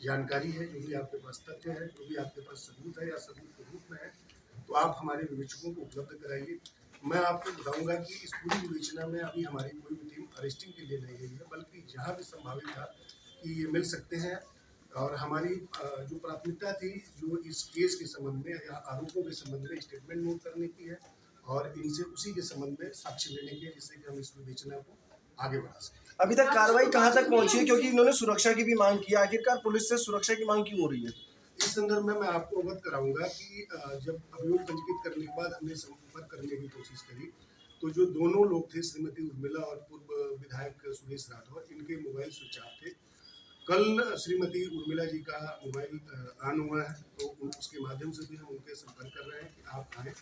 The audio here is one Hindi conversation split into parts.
जानकारी है, जो भी आपके पास तथ्य है, जो भी आपके पास सबूत है या सबूत के रूप में है, तो आप हमारे विवेचकों को उपलब्ध कराइए। मैं आपको बताऊंगा कि इस पूरी विवेचना में अभी हमारी कोई भी टीम अरेस्टिंग के लिए नहीं गई है, बल्कि जहाँ भी संभावित था कि ये मिल सकते हैं, और हमारी जो प्राथमिकता थी जो इस केस के संबंध में या आरोपों के संबंध में स्टेटमेंट नोट करने की है और इनसे उसी के संबंध में साक्ष्य लेने की है, जिससे कि हम इस विवेचना को आगे बढ़ा सकें। अभी तक कार्रवाई कहां तक पहुंची है, क्योंकि इन्होंने सुरक्षा की भी मांग की, आखिरकार पुलिस से सुरक्षा की मांग क्यों हो रही है? इस संदर्भ में मैं आपको अवगत कराऊंगा कि जब अभियोग पंजीकृत करने के बाद हमने संपर्क करने की कोशिश करी, तो जो दोनों लोग थे, श्रीमती उर्मिला और पूर्व विधायक सुरेश राठौर, इनके मोबाइल स्विच ऑफ थे। कल श्रीमती उर्मिला जी का मोबाइल ऑन हुआ है, तो उसके माध्यम से भी हम उनके संपर्क कर रहे हैं कि आप आएँ,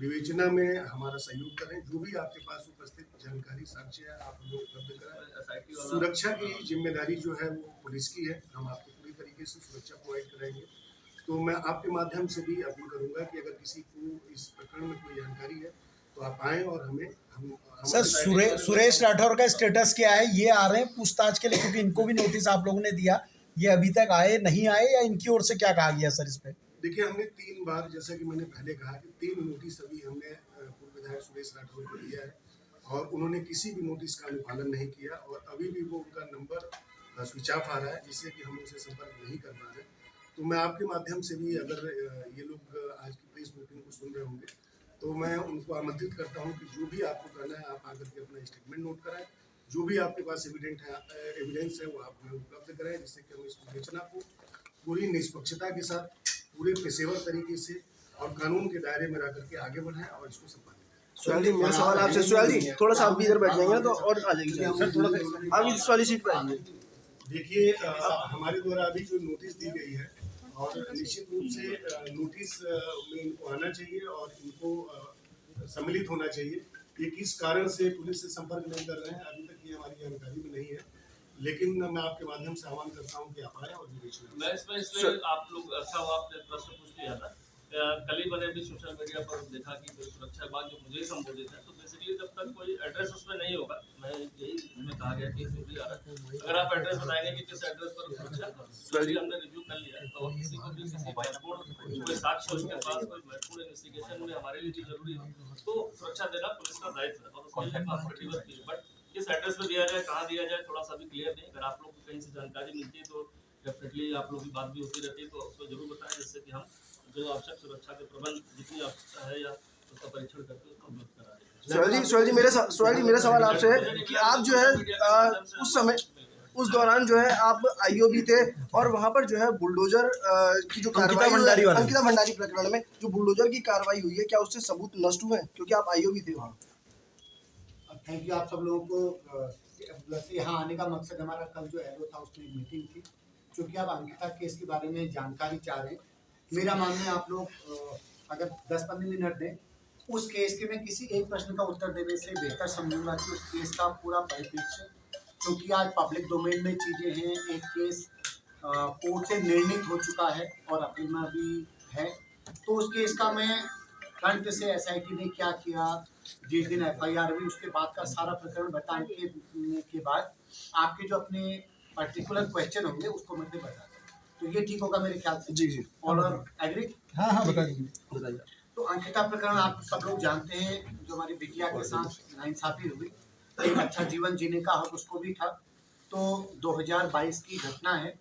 विवेचना में हमारा सहयोग करें, जो भी आपके पास उपस्थित जानकारी साक्ष्य है आप हमें उपलब्ध कराएं। सुरक्षा की जिम्मेदारी जो है वो पुलिस की है, हम आपको पूरी तरीके से सुरक्षा प्रोवाइड कराएंगे। तो मैं आपके माध्यम से भी अपील करूंगा कि अगर किसी को इस प्रकरण में कोई जानकारी है तो आप आएँ और हमें सर सुरेश राठौर का स्टेटस क्या है, ये आ रहे हैं पूछताछ के लिए? क्योंकि इनको भी नोटिस आप लोगों ने दिया, ये अभी तक आए नहीं आए, या इनकी ओर से क्या कहा गया सर इस पे? देखिए, हमने 3 बार, जैसा कि मैंने पहले कहा कि 3 नोटिस अभी हमने पूर्व विधायक सुरेश राठौर को दिया है और उन्होंने किसी भी नोटिस का अनुपालन नहीं किया और अभी भी वो उनका नंबर स्विच ऑफ आ रहा है, जिससे कि हम उनसे संपर्क नहीं कर पा रहे। तो मैं आपके माध्यम से भी, अगर ये लोग आज की प्रेस मीटिंग को सुन रहे होंगे, तो मैं उनको आमंत्रित करता हूँ कि जो भी आपको करना है आप आकर के अपना स्टेटमेंट नोट कराएं, जो भी आपके पास एविडेंस है वो आप हमें उपलब्ध कराएं, जिससे कि हम इस विवेचना को पूरी निष्पक्षता के साथ, पूरे पेशेवर तरीके से और कानून के दायरे में रह करके आगे बढ़ाएं और इसको संपादित करें। सुहेल जी, मेरा सवाल आपसे, सुहेल जी थोड़ा सा आप भी इधर बैठ जाएंगे ना तो और आ जाएगी सर, थोड़ा सा आप इस वाली सीट पर आइए। देखिए, हमारे द्वारा अभी जो नोटिस दी गई है, और निश्चित रूप से नोटिस में इनको आना चाहिए और इनको सम्मिलित होना चाहिए। ये किस कारण से पुलिस से संपर्क नहीं कर रहे हैं, अभी तक ये हमारी जानकारी में नहीं है, लेकिन मैं आपके माध्यम से आह्वान करता हूँ कि आप आए और विवेचना। मैं इसमें आप लोग अच्छा हुआ आपने प्रश्न पूछ लिया था। कल ही मैंने भी सोशल मीडिया पर देखा कि सुरक्षा विभाग जो मुझे संबोधित है, तो बेसिकली जब तक कोई एड्रेस उसमें नहीं होगा, मैं यही इसमें कहा गया कि जो भी आ रहा है, अगर आप एड्रेस बताएंगे कि किस एड्रेस पर सुरक्षा, हमने रिव्यू कर लिया, तो किसी को भी किसी महत्वपूर्ण कोई साक्ष्य उसके पास, कोई महत्वपूर्ण इन्वेस्टिगेशन में हमारे लिए भी जरूरी है, तो सुरक्षा देना पुलिस का दायित्व है और उसके लिए कॉम्पिटिटिव है। बट किस एड्रेस पे दिया जाए, कहाँ दिया जाए, थोड़ा सा भी क्लियर नहीं। अगर आप लोग को कहीं से जानकारी मिलती है तो डेफिनेटली आप लोग की बात भी होती रहती है, तो उसको जरूर बताएं, जिससे कि हम जो आवश्यक सुरक्षा के प्रबंध जितनी आवश्यकता है या उसका परीक्षण करके उसको उपलब्ध करा दें। सुहेल जी मेरा सवाल आपसे है कि आप जो है उस समय, उस दौरान जो है आप आईओबी थे और वहाँ पर जो है बुलडोजर की जो कार्रवाई अंकिता भंडारी प्रकरण में जो बुलडोजर की कार्रवाई हुई है, क्या उससे सबूत नष्ट हुए हैं, क्योंकि आप आईओबी थे वहाँ? थैंक यू आप सब लोगों को। यहाँ आने का मकसद हमारा कल जो एलो था उसमें एक मीटिंग थी, क्योंकि आप अंकिता केस के बारे में जानकारी चाह रहे हैं। मेरा मानना है आप लोग अगर 10-15 मिनट दें, उस केस के मैं किसी एक प्रश्न का उत्तर देने से बेहतर समझूंगा कि उस केस का पूरा परिप्रेक्ष्य, क्योंकि आज पब्लिक डोमेन में चीज़ें हैं। एक केस कोर्ट से निर्णित हो चुका है और अपील में भी है, तो उस केस का मैं फ्रंट से एसआईटी ने क्या किया, जिस दिन एफआईआर हुई उसके बाद का सारा प्रकरण बताने के बाद आपके जो अपने पर्टिकुलर क्वेश्चन होंगे उसको मैं बता दूँ, तो ये ठीक होगा मेरे ख्याल से। जी और एग्री? हाँ बता दीजिए। तो अंकिता प्रकरण आप सब लोग जानते हैं, जो हमारी बिटिया के साथ नाइंसाफी हुई, एक अच्छा जीवन जीने का हक उसको भी था। तो 2022 की घटना है,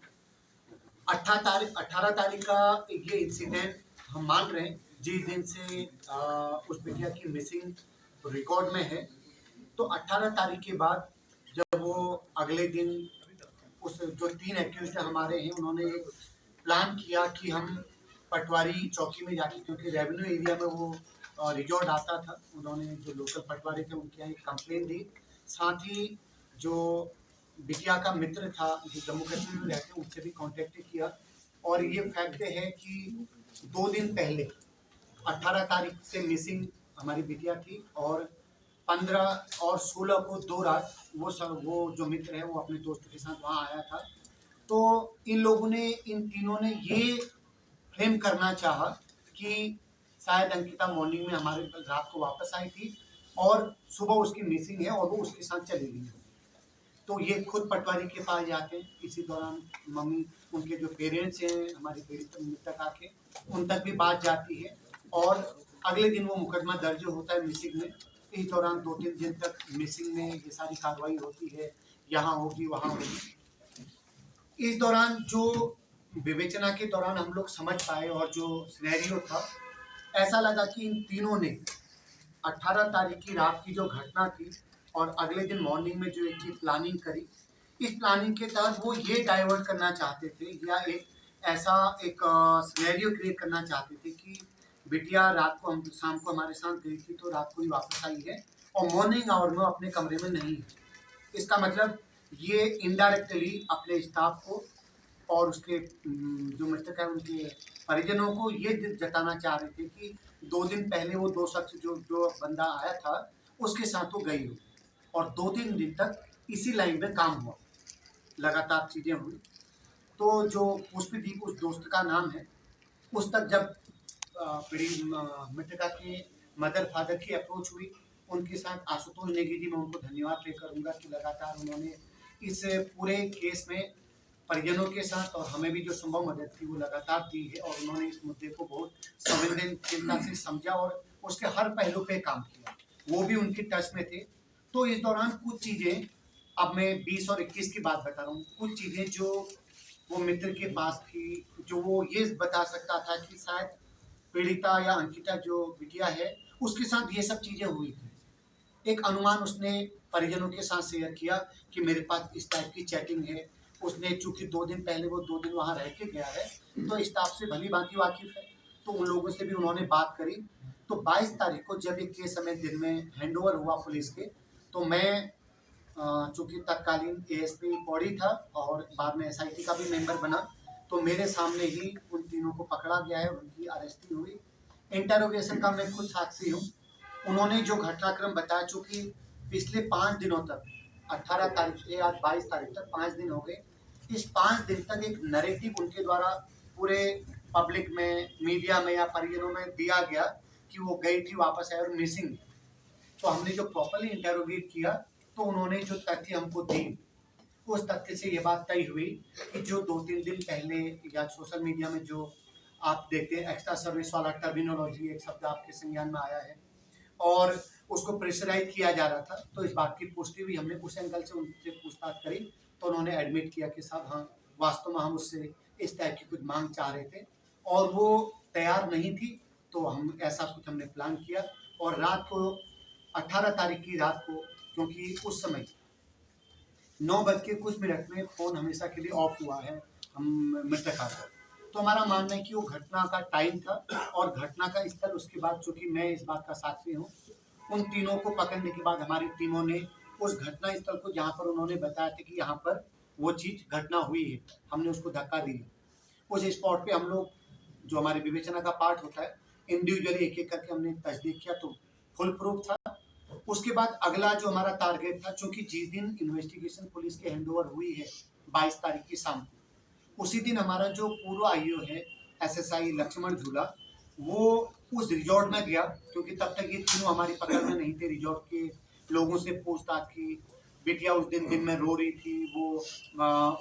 18 तारीख का ये इंसिडेंट हम मान रहे हैं, जिस दिन से उस बिटिया की मिसिंग रिकॉर्ड में है। तो 18 तारीख के बाद जब वो अगले दिन उस जो 3 एक्यूज्ड हमारे हैं, उन्होंने एक प्लान किया कि हम पटवारी चौकी में जाके, क्योंकि रेवेन्यू एरिया में वो रिजॉर्ट आता था, उन्होंने जो लोकल पटवारी थे उनके यहाँ एक कंप्लेन दी। साथ ही जो बिटिया का मित्र था जो जम्मू कश्मीर में रहते हैं, उनसे भी कांटेक्ट किया। और ये फैक्ट है कि 2 दिन पहले 18 तारीख से मिसिंग हमारी बिटिया थी और 15 और 16 को 2 रात वो जो मित्र है वो अपने दोस्तों के साथ वहाँ आया था। तो इन लोगों ने, इन तीनों ने ये फ्रेम करना चाहा कि शायद अंकिता मॉर्निंग में हमारे रात को वापस आई थी और सुबह उसकी मिसिंग है और वो उसके साथ चली गई। तो ये खुद पटवारी के पास जाते हैं। इसी दौरान मम्मी, उनके जो पेरेंट्स हैं हमारे मृतक आके, उन तक भी बात जाती है और अगले दिन वो मुकदमा दर्ज होता है मिसिंग में। इस दौरान 2-3 दिन तक मिसिंग में ये सारी कार्रवाई होती है, यहाँ होगी वहाँ होगी। इस दौरान जो विवेचना के दौरान हम लोग समझ पाए और जो सिनेरियो था, ऐसा लगा कि इन तीनों ने 18 तारीख की रात की जो घटना थी और अगले दिन मॉर्निंग में जो एक चीज प्लानिंग करी, इस प्लानिंग के तहत वो ये डाइवर्ट करना चाहते थे या एक ऐसा एक सिनेरियो क्रिएट करना चाहते थे कि बिटिया रात को, हम शाम को हमारे साथ गई थी तो रात को ही वापस आई है और मॉर्निंग आवर में अपने कमरे में नहीं है। इसका मतलब ये इनडायरेक्टली अपने स्टाफ को और उसके जो मृतक है उनके परिजनों को ये जताना चाह रहे थे कि 2 दिन पहले वो 2 शख्स जो बंदा आया था उसके साथ वो गई हो और 2-3 दिन तक इसी लाइन में काम हुआ, लगातार चीज़ें हुई। तो जो पुष्पदीप उस दोस्त का नाम है, उस तक जब मृतका के मदर फादर की अप्रोच हुई, उनके साथ आशुतोष नेगी जी, मैं उनको धन्यवाद पे करूँगा कि लगातार उन्होंने इस पूरे केस में परिजनों के साथ और हमें भी जो संभव मदद थी वो लगातार दी है और उन्होंने इस मुद्दे को बहुत संवेदनशीलता से समझा और उसके हर पहलू पे काम किया। वो भी उनकी टच में थे। तो इस दौरान कुछ चीज़ें, अब मैं 20 और 21 की बात बता रहा हूँ, कुछ चीज़ें जो वो मित्र के पास थी, जो वो ये बता सकता था कि शायद पीड़िता या अंकिता जो बिटिया है उसके साथ ये सब चीज़ें हुई थी। एक अनुमान उसने परिजनों के साथ शेयर किया कि मेरे पास इस टाइप की चैटिंग है। उसने चूंकि 2 दिन पहले वो 2 दिन वहाँ रह के गया है तो स्टाफ से भली भांति वाकिफ है, तो उन लोगों से भी उन्होंने बात करी। तो 22 तारीख को जब ये केस हमें दिन में हैंडओवर हुआ पुलिस के, तो मैं चूंकि तत्कालीन एएसपी पौड़ी था और बाद में एसआईटी का भी मेंबर बना, तो मेरे सामने ही उन तीनों को पकड़ा गया है, उनकी अरेस्टिंग हुई। इंटरोगेशन का मैं खुद साक्षी हूँ। उन्होंने जो घटनाक्रम बताया, चूंकि पिछले 5 दिनों तक 18 तारीख से आज 22 तारीख तक 5 दिन हो गए, इस 5 दिन तक एक नैरेटिव उनके द्वारा पूरे पब्लिक में, मीडिया में या परिजनों में दिया गया कि वो गई थी, वापस आई और मिसिंग। तो हमने जो प्रॉपरली इंटरोगेट किया तो उन्होंने जो तथ्य हमको दी, उस तथ्य से ये बात तय हुई कि जो 2-3 दिन पहले या सोशल मीडिया में जो आप देखते हैं एक्स्ट्रा सर्विस वाला टर्मिनोलॉजी, एक शब्द आपके संज्ञान में आया है और उसको प्रेशराइज किया जा रहा था, तो इस बात की पुष्टि भी हमने उस एंगल से उनसे पूछताछ करी तो उन्होंने एडमिट किया कि साहब हाँ, वास्तव में हम उससे इस टाइप की कुछ मांग चाह रहे थे और वो तैयार नहीं थी। तो हम ऐसा कुछ हमने प्लान किया और रात को 18 तारीख की रात को, क्योंकि उस समय 9 बज के कुछ मिनट में फ़ोन हमेशा के लिए ऑफ हुआ है हम मृतका का, तो हमारा मानना है कि वो घटना का टाइम था और घटना का स्थल। उसके बाद चूंकि मैं इस बात का साक्षी हूँ, उन तीनों को पकड़ने के बाद हमारी टीमों ने उस घटना स्थल को, जहाँ पर उन्होंने बताया था कि यहाँ पर वो चीज़ घटना हुई है, हमने उसको धक्का दिया। उस स्पॉट पे हम लोग, जो हमारे विवेचना का पार्ट होता है, इंडिविजुअली एक एक करके हमने तस्दीक किया तो फुल प्रूफ था। उसके बाद अगला जो हमारा टारगेट था, चूंकि जिस दिन इन्वेस्टिगेशन पुलिस के हैंडओवर हुई है 22 तारीख की शाम को, उसी दिन हमारा जो पूर्व आईओ है एसएसआई लक्ष्मण झूला, वो उस रिजॉर्ट में गया, क्योंकि तब तक ये तीनों हमारी पकड़ में नहीं थे। रिजॉर्ट के लोगों से पूछताछ की, बिटिया उस दिन में रो रही थी, वो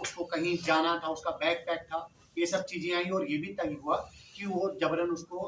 उसको कहीं जाना था, उसका बैग पैक था, ये सब चीज़ें आई और ये भी तय हुआ कि वो जबरन उसको